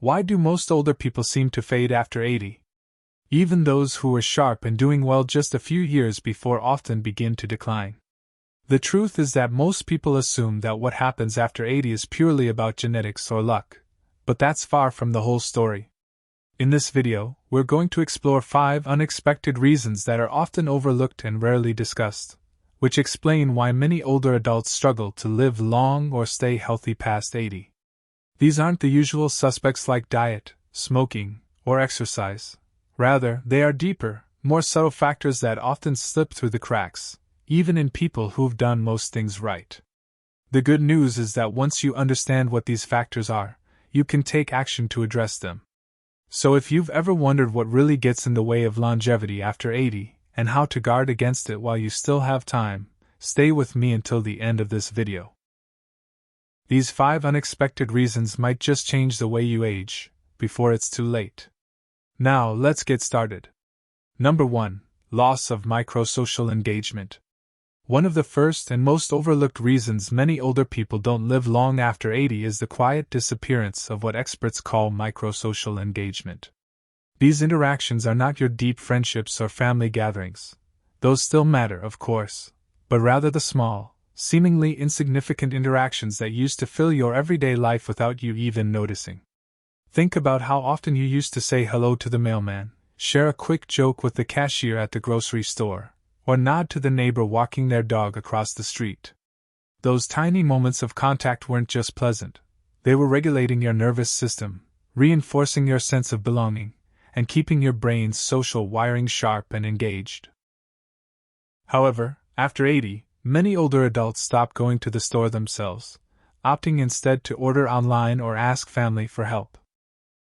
Why do most older people seem to fade after 80? Even those who were sharp and doing well just a few years before often begin to decline. The truth is that most people assume that what happens after 80 is purely about genetics or luck, but that's far from the whole story. In this video, we're going to explore 5 unexpected reasons that are often overlooked and rarely discussed, which explain why many older adults struggle to live long or stay healthy past 80. These aren't the usual suspects like diet, smoking, or exercise. Rather, they are deeper, more subtle factors that often slip through the cracks, even in people who've done most things right. The good news is that once you understand what these factors are, you can take action to address them. So if you've ever wondered what really gets in the way of longevity after 80, and how to guard against it while you still have time, stay with me until the end of this video. These 5 unexpected reasons might just change the way you age, before it's too late. Now, let's get started. Number 1. Loss of microsocial engagement. One of the first and most overlooked reasons many older people don't live long after 80 is the quiet disappearance of what experts call microsocial engagement. These interactions are not your deep friendships or family gatherings. Those still matter, of course, but rather the small, seemingly insignificant interactions that used to fill your everyday life without you even noticing. Think about how often you used to say hello to the mailman, share a quick joke with the cashier at the grocery store, or nod to the neighbor walking their dog across the street. Those tiny moments of contact weren't just pleasant, they were regulating your nervous system, reinforcing your sense of belonging, and keeping your brain's social wiring sharp and engaged. However, after 80, many older adults stop going to the store themselves, opting instead to order online or ask family for help.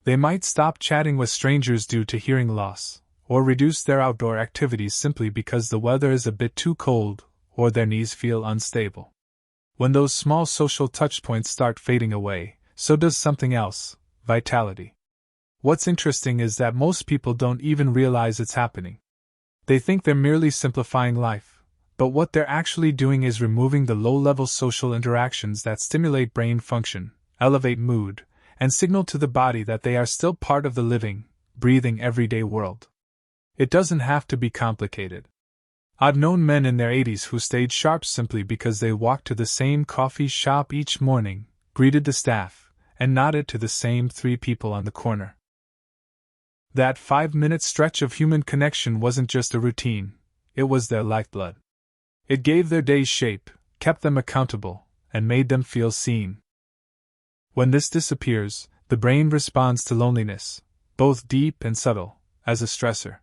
They might stop chatting with strangers due to hearing loss, or reduce their outdoor activities simply because the weather is a bit too cold or their knees feel unstable. When those small social touchpoints start fading away, so does something else: vitality. What's interesting is that most people don't even realize it's happening. They think they're merely simplifying life, but what they're actually doing is removing the low-level social interactions that stimulate brain function, elevate mood, and signal to the body that they are still part of the living, breathing everyday world. It doesn't have to be complicated. I've known men in their 80s who stayed sharp simply because they walked to the same coffee shop each morning, greeted the staff, and nodded to the same 3 people on the corner. That 5-minute stretch of human connection wasn't just a routine, it was their lifeblood. It gave their days shape, kept them accountable, and made them feel seen. When this disappears, the brain responds to loneliness, both deep and subtle, as a stressor.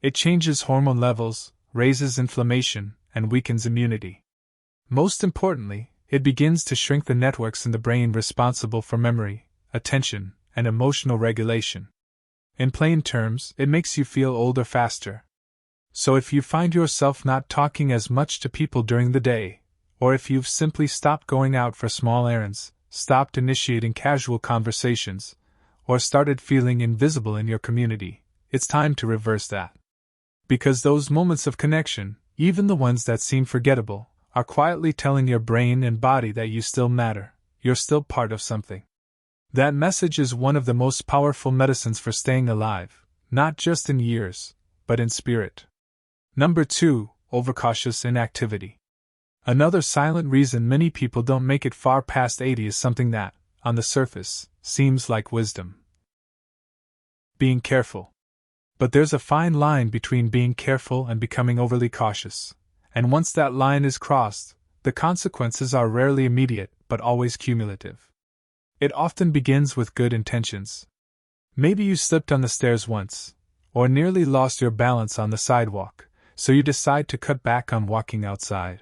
It changes hormone levels, raises inflammation, and weakens immunity. Most importantly, it begins to shrink the networks in the brain responsible for memory, attention, and emotional regulation. In plain terms, it makes you feel older faster. So if you find yourself not talking as much to people during the day, or if you've simply stopped going out for small errands, stopped initiating casual conversations, or started feeling invisible in your community, it's time to reverse that. Because those moments of connection, even the ones that seem forgettable, are quietly telling your brain and body that you still matter, you're still part of something. That message is one of the most powerful medicines for staying alive, not just in years, but in spirit. Number 2. Overcautious inactivity. Another silent reason many people don't make it far past 80 is something that, on the surface, seems like wisdom. Being careful. But there's a fine line between being careful and becoming overly cautious, and once that line is crossed, the consequences are rarely immediate but always cumulative. It often begins with good intentions. Maybe you slipped on the stairs once, or nearly lost your balance on the sidewalk, so you decide to cut back on walking outside.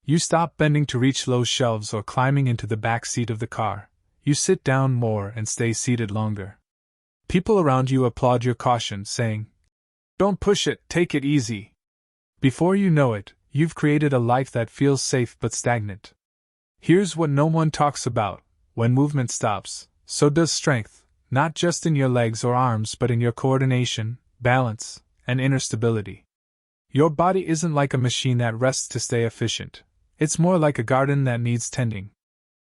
You stop bending to reach low shelves or climbing into the back seat of the car. You sit down more and stay seated longer. People around you applaud your caution, saying, "Don't push it, take it easy." Before you know it, you've created a life that feels safe but stagnant. Here's what no one talks about: when movement stops, so does strength, not just in your legs or arms but in your coordination, balance, and inner stability. Your body isn't like a machine that rests to stay efficient. It's more like a garden that needs tending.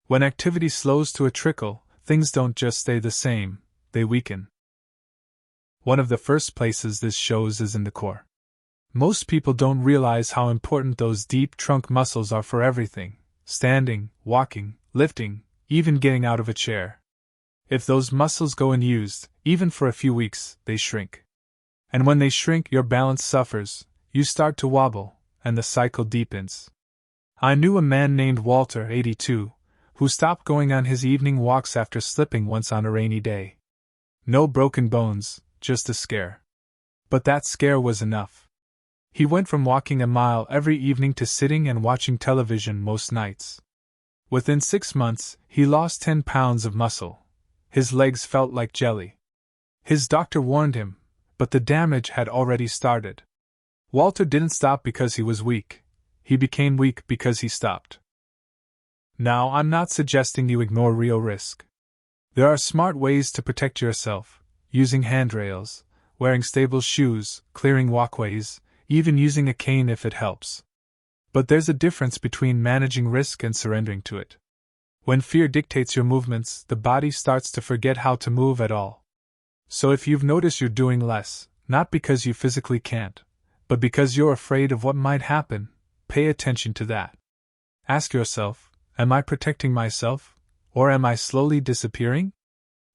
When activity slows to a trickle, things don't just stay the same, they weaken. One of the first places this shows is in the core. Most people don't realize how important those deep trunk muscles are for everything: standing, walking, lifting, even getting out of a chair. If those muscles go unused, even for a few weeks, they shrink. And when they shrink, your balance suffers, you start to wobble, and the cycle deepens. I knew a man named Walter, 82, who stopped going on his evening walks after slipping once on a rainy day. No broken bones, just a scare. But that scare was enough. He went from walking a mile every evening to sitting and watching television most nights. Within 6 months, he lost 10 pounds of muscle. His legs felt like jelly. His doctor warned him, but the damage had already started. Walter didn't stop because he was weak. He became weak because he stopped. Now, I'm not suggesting you ignore real risk. There are smart ways to protect yourself: using handrails, wearing stable shoes, clearing walkways, even using a cane if it helps. But there's a difference between managing risk and surrendering to it. When fear dictates your movements, the body starts to forget how to move at all. So if you've noticed you're doing less, not because you physically can't, but because you're afraid of what might happen, pay attention to that. Ask yourself, am I protecting myself, or am I slowly disappearing?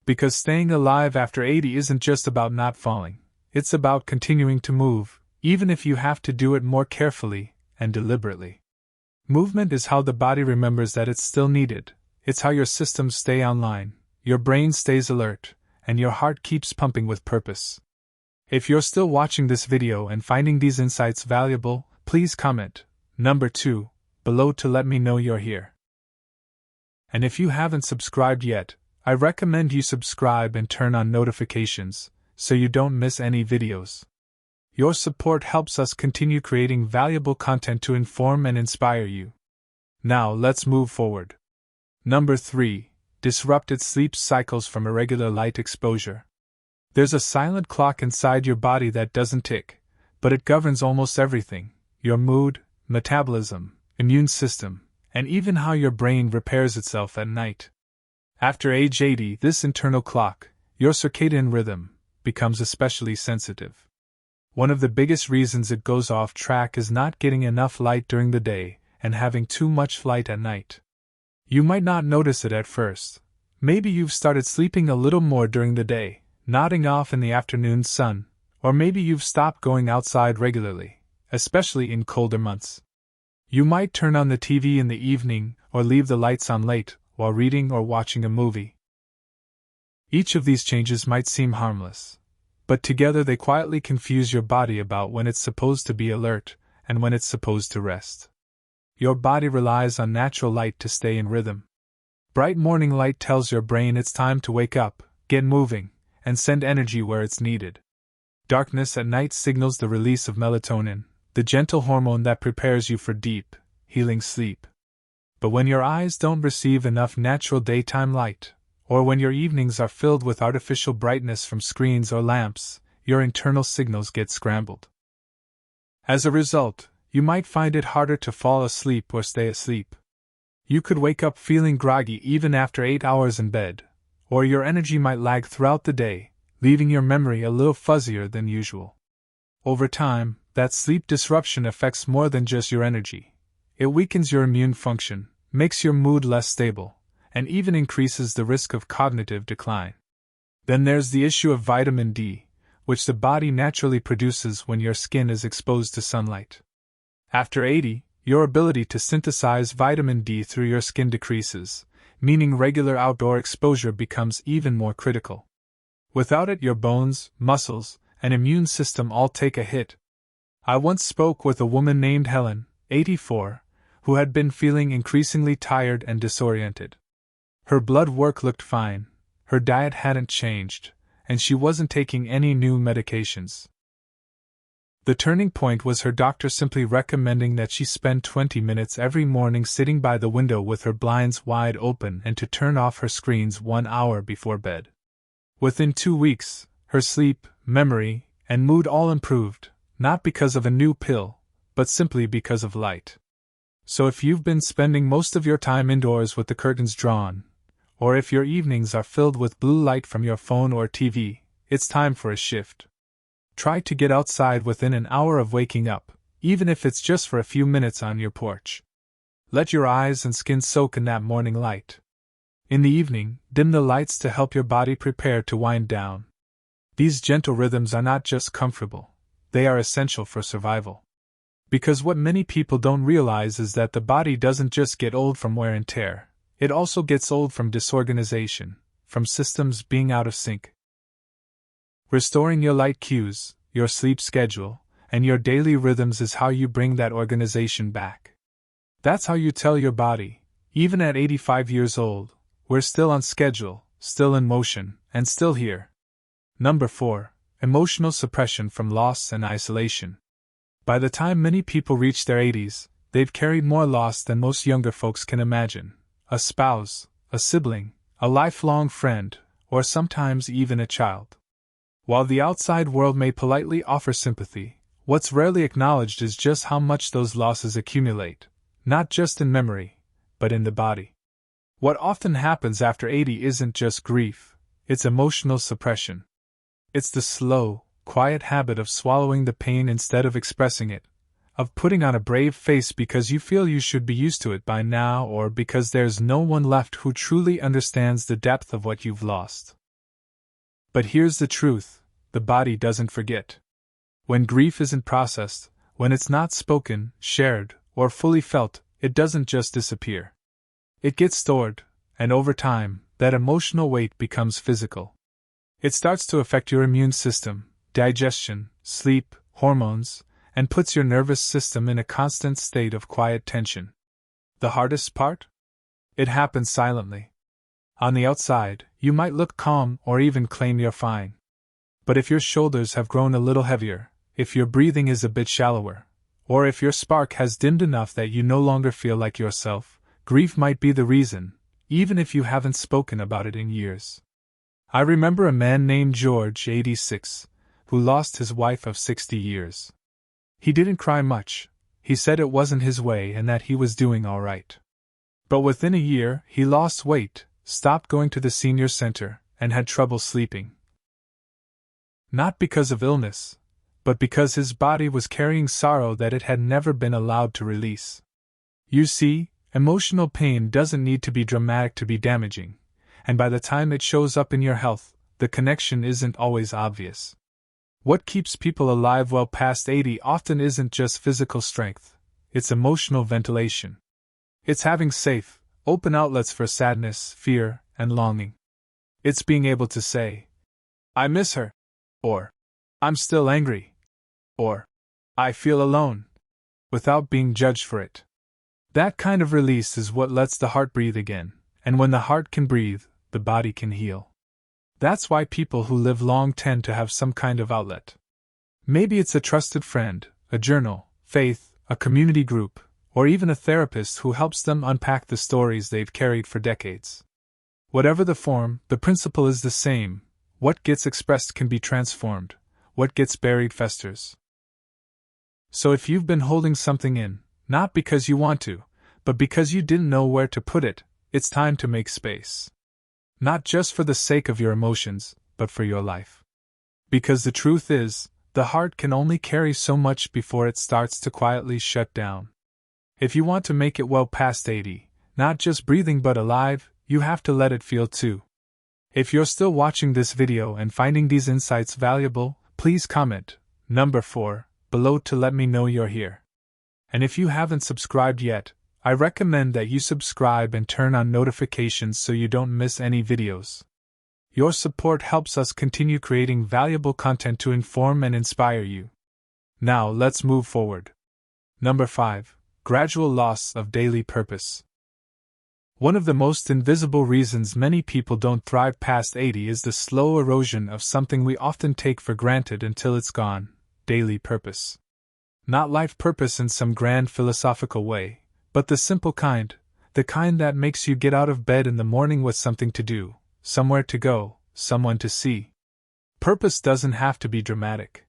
Because staying alive after 80 isn't just about not falling, it's about continuing to move, even if you have to do it more carefully and deliberately. Movement is how the body remembers that it's still needed. It's how your systems stay online, your brain stays alert, and your heart keeps pumping with purpose. If you're still watching this video and finding these insights valuable, please comment number 2 below to let me know you're here. And if you haven't subscribed yet, I recommend you subscribe and turn on notifications so you don't miss any videos. Your support helps us continue creating valuable content to inform and inspire you. Now let's move forward. Number 3. Disrupted sleep cycles from irregular light exposure. There's a silent clock inside your body that doesn't tick, but it governs almost everything: your mood, metabolism, immune system, and even how your brain repairs itself at night. After age 80, this internal clock, your circadian rhythm, becomes especially sensitive. One of the biggest reasons it goes off track is not getting enough light during the day and having too much light at night. You might not notice it at first. Maybe you've started sleeping a little more during the day, nodding off in the afternoon sun, or maybe you've stopped going outside regularly, especially in colder months. You might turn on the TV in the evening or leave the lights on late while reading or watching a movie. Each of these changes might seem harmless, but together they quietly confuse your body about when it's supposed to be alert and when it's supposed to rest. Your body relies on natural light to stay in rhythm. Bright morning light tells your brain it's time to wake up, get moving, and send energy where it's needed. Darkness at night signals the release of melatonin, the gentle hormone that prepares you for deep, healing sleep. But when your eyes don't receive enough natural daytime light, or when your evenings are filled with artificial brightness from screens or lamps, your internal signals get scrambled. As a result, you might find it harder to fall asleep or stay asleep. You could wake up feeling groggy even after 8 hours in bed, or your energy might lag throughout the day, leaving your memory a little fuzzier than usual. Over time, that sleep disruption affects more than just your energy. It weakens your immune function, makes your mood less stable, and even increases the risk of cognitive decline. Then there's the issue of vitamin D, which the body naturally produces when your skin is exposed to sunlight. After 80, your ability to synthesize vitamin D through your skin decreases, meaning regular outdoor exposure becomes even more critical. Without it, your bones, muscles, and immune system all take a hit. I once spoke with a woman named Helen, 84, who had been feeling increasingly tired and disoriented. Her blood work looked fine, her diet hadn't changed, and she wasn't taking any new medications. The turning point was her doctor simply recommending that she spend 20 minutes every morning sitting by the window with her blinds wide open and to turn off her screens 1 hour before bed. Within 2 weeks, her sleep, memory, and mood all improved, not because of a new pill, but simply because of light. So if you've been spending most of your time indoors with the curtains drawn, or if your evenings are filled with blue light from your phone or TV, it's time for a shift. Try to get outside within an hour of waking up, even if it's just for a few minutes on your porch. Let your eyes and skin soak in that morning light. In the evening, dim the lights to help your body prepare to wind down. These gentle rhythms are not just comfortable, they are essential for survival. Because what many people don't realize is that the body doesn't just get old from wear and tear, it also gets old from disorganization, from systems being out of sync. Restoring your light cues, your sleep schedule, and your daily rhythms is how you bring that organization back. That's how you tell your body, even at 85 years old, we're still on schedule, still in motion, and still here. Number 4. Emotional suppression from loss and isolation. By the time many people reach their 80s, they've carried more loss than most younger folks can imagine. A spouse, a sibling, a lifelong friend, or sometimes even a child. While the outside world may politely offer sympathy, what's rarely acknowledged is just how much those losses accumulate, not just in memory, but in the body. What often happens after 80 isn't just grief, it's emotional suppression. It's the slow, quiet habit of swallowing the pain instead of expressing it, of putting on a brave face because you feel you should be used to it by now or because there's no one left who truly understands the depth of what you've lost. But here's the truth, the body doesn't forget. When grief isn't processed, when it's not spoken, shared, or fully felt, it doesn't just disappear. It gets stored, and over time, that emotional weight becomes physical. It starts to affect your immune system, digestion, sleep, hormones, and puts your nervous system in a constant state of quiet tension. The hardest part? It happens silently. On the outside, you might look calm or even claim you're fine. But if your shoulders have grown a little heavier, if your breathing is a bit shallower, or if your spark has dimmed enough that you no longer feel like yourself, grief might be the reason, even if you haven't spoken about it in years. I remember a man named George, 86, who lost his wife of 60 years. He didn't cry much, he said it wasn't his way and that he was doing all right. But within a year, he lost weight, stopped going to the senior center, and had trouble sleeping. Not because of illness, but because his body was carrying sorrow that it had never been allowed to release. You see, emotional pain doesn't need to be dramatic to be damaging, and by the time it shows up in your health, the connection isn't always obvious. What keeps people alive well past 80 often isn't just physical strength, it's emotional ventilation. It's having safe, open outlets for sadness, fear, and longing. It's being able to say, I miss her, or I'm still angry, or I feel alone, without being judged for it. That kind of release is what lets the heart breathe again, and when the heart can breathe, the body can heal. That's why people who live long tend to have some kind of outlet. Maybe it's a trusted friend, a journal, faith, a community group, or even a therapist who helps them unpack the stories they've carried for decades. Whatever the form, the principle is the same. What gets expressed can be transformed, what gets buried festers. So if you've been holding something in, not because you want to, but because you didn't know where to put it, it's time to make space. Not just for the sake of your emotions, but for your life. Because the truth is, the heart can only carry so much before it starts to quietly shut down. If you want to make it well past 80, not just breathing but alive, you have to let it feel too. If you're still watching this video and finding these insights valuable, please comment, number 4, below to let me know you're here. And if you haven't subscribed yet, I recommend that you subscribe and turn on notifications so you don't miss any videos. Your support helps us continue creating valuable content to inform and inspire you. Now let's move forward. Number 5. Gradual loss of daily purpose. One of the most invisible reasons many people don't thrive past 80 is the slow erosion of something we often take for granted until it's gone: daily purpose. Not life purpose in some grand philosophical way, but the simple kind, the kind that makes you get out of bed in the morning with something to do, somewhere to go, someone to see. Purpose doesn't have to be dramatic.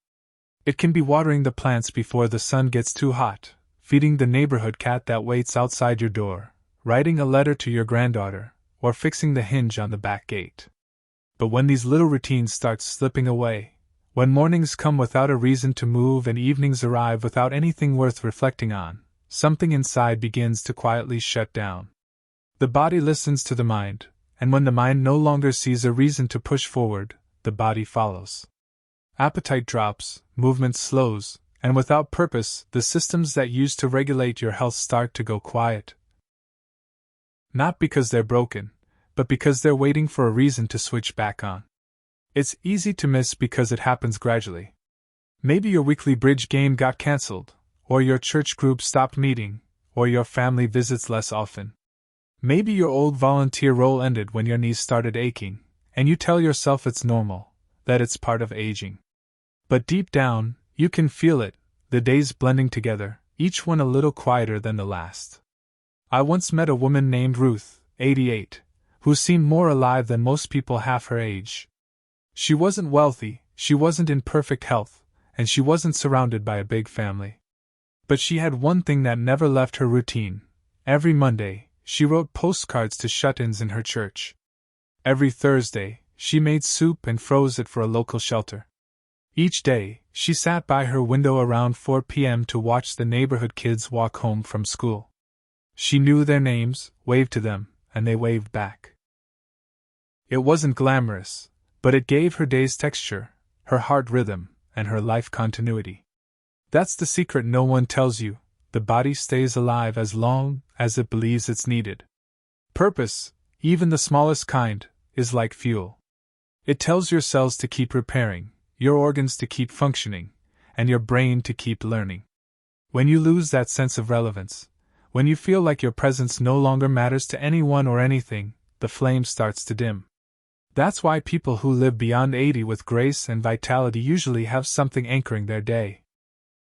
It can be watering the plants before the sun gets too hot, feeding the neighborhood cat that waits outside your door, writing a letter to your granddaughter, or fixing the hinge on the back gate. But when these little routines start slipping away, when mornings come without a reason to move and evenings arrive without anything worth reflecting on, something inside begins to quietly shut down. The body listens to the mind, and when the mind no longer sees a reason to push forward, the body follows. Appetite drops, movement slows, and without purpose, the systems that used to regulate your health start to go quiet. Not because they're broken, but because they're waiting for a reason to switch back on. It's easy to miss because it happens gradually. Maybe your weekly bridge game got cancelled, or your church group stopped meeting, or your family visits less often. Maybe your old volunteer role ended when your knees started aching, and you tell yourself it's normal, that it's part of aging. But deep down, you can feel it, the days blending together, each one a little quieter than the last. I once met a woman named Ruth, 88, who seemed more alive than most people half her age. She wasn't wealthy, she wasn't in perfect health, and she wasn't surrounded by a big family. But she had one thing that never left her routine. Every Monday, she wrote postcards to shut-ins in her church. Every Thursday, she made soup and froze it for a local shelter. Each day, she sat by her window around 4 p.m. to watch the neighborhood kids walk home from school. She knew their names, waved to them, and they waved back. It wasn't glamorous, but it gave her days texture, her heart rhythm, and her life continuity. That's the secret no one tells you. The body stays alive as long as it believes it's needed. Purpose, even the smallest kind, is like fuel. It tells your cells to keep repairing, your organs to keep functioning, and your brain to keep learning. When you lose that sense of relevance, when you feel like your presence no longer matters to anyone or anything, the flame starts to dim. That's why people who live beyond 80 with grace and vitality usually have something anchoring their day.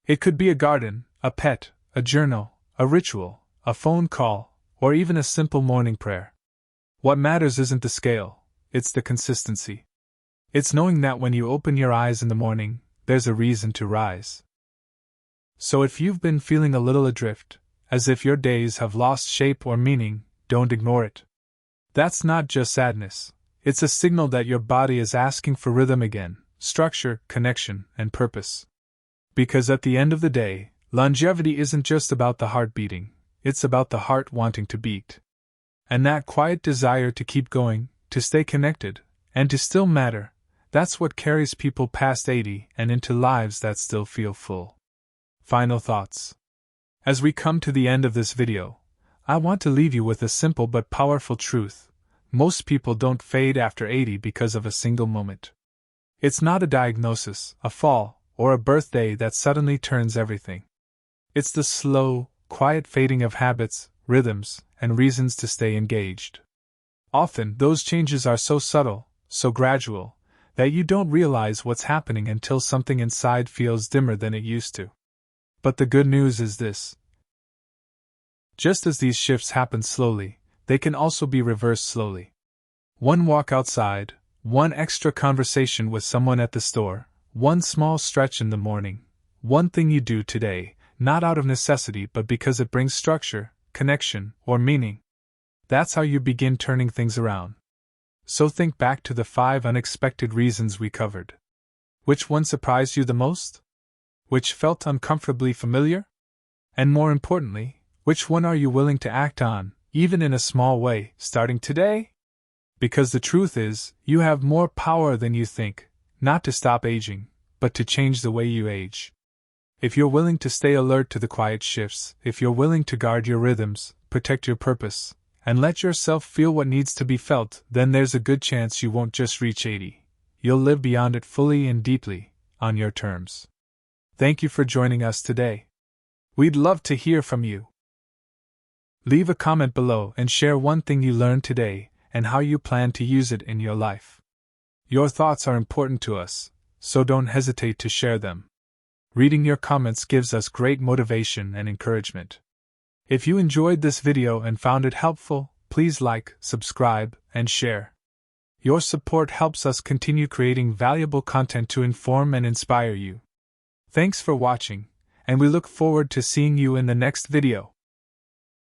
It could be a garden, a pet, a journal, a ritual, a phone call, or even a simple morning prayer. What matters isn't the scale, it's the consistency. It's knowing that when you open your eyes in the morning, there's a reason to rise. So if you've been feeling a little adrift, as if your days have lost shape or meaning, don't ignore it. That's not just sadness, it's a signal that your body is asking for rhythm again, structure, connection, and purpose. Because at the end of the day, longevity isn't just about the heart beating, it's about the heart wanting to beat. And that quiet desire to keep going, to stay connected, and to still matter, that's what carries people past 80 and into lives that still feel full. Final thoughts. As we come to the end of this video, I want to leave you with a simple but powerful truth. Most people don't fade after 80 because of a single moment. It's not a diagnosis, a fall, or a birthday that suddenly turns everything. It's the slow, quiet fading of habits, rhythms, and reasons to stay engaged. Often, those changes are so subtle, so gradual, that you don't realize what's happening until something inside feels dimmer than it used to. But the good news is this. Just as these shifts happen slowly, they can also be reversed slowly. One walk outside, one extra conversation with someone at the store, one small stretch in the morning, one thing you do today, not out of necessity but because it brings structure, connection, or meaning. That's how you begin turning things around. So think back to the 5 unexpected reasons we covered. Which one surprised you the most? Which felt uncomfortably familiar? And more importantly, which one are you willing to act on, even in a small way, starting today? Because the truth is, you have more power than you think, not to stop aging, but to change the way you age. If you're willing to stay alert to the quiet shifts, if you're willing to guard your rhythms, protect your purpose, and let yourself feel what needs to be felt, then there's a good chance you won't just reach 80. You'll live beyond it fully and deeply, on your terms. Thank you for joining us today. We'd love to hear from you. Leave a comment below and share one thing you learned today and how you plan to use it in your life. Your thoughts are important to us, so don't hesitate to share them. Reading your comments gives us great motivation and encouragement. If you enjoyed this video and found it helpful, please like, subscribe, and share. Your support helps us continue creating valuable content to inform and inspire you. Thanks for watching, and we look forward to seeing you in the next video.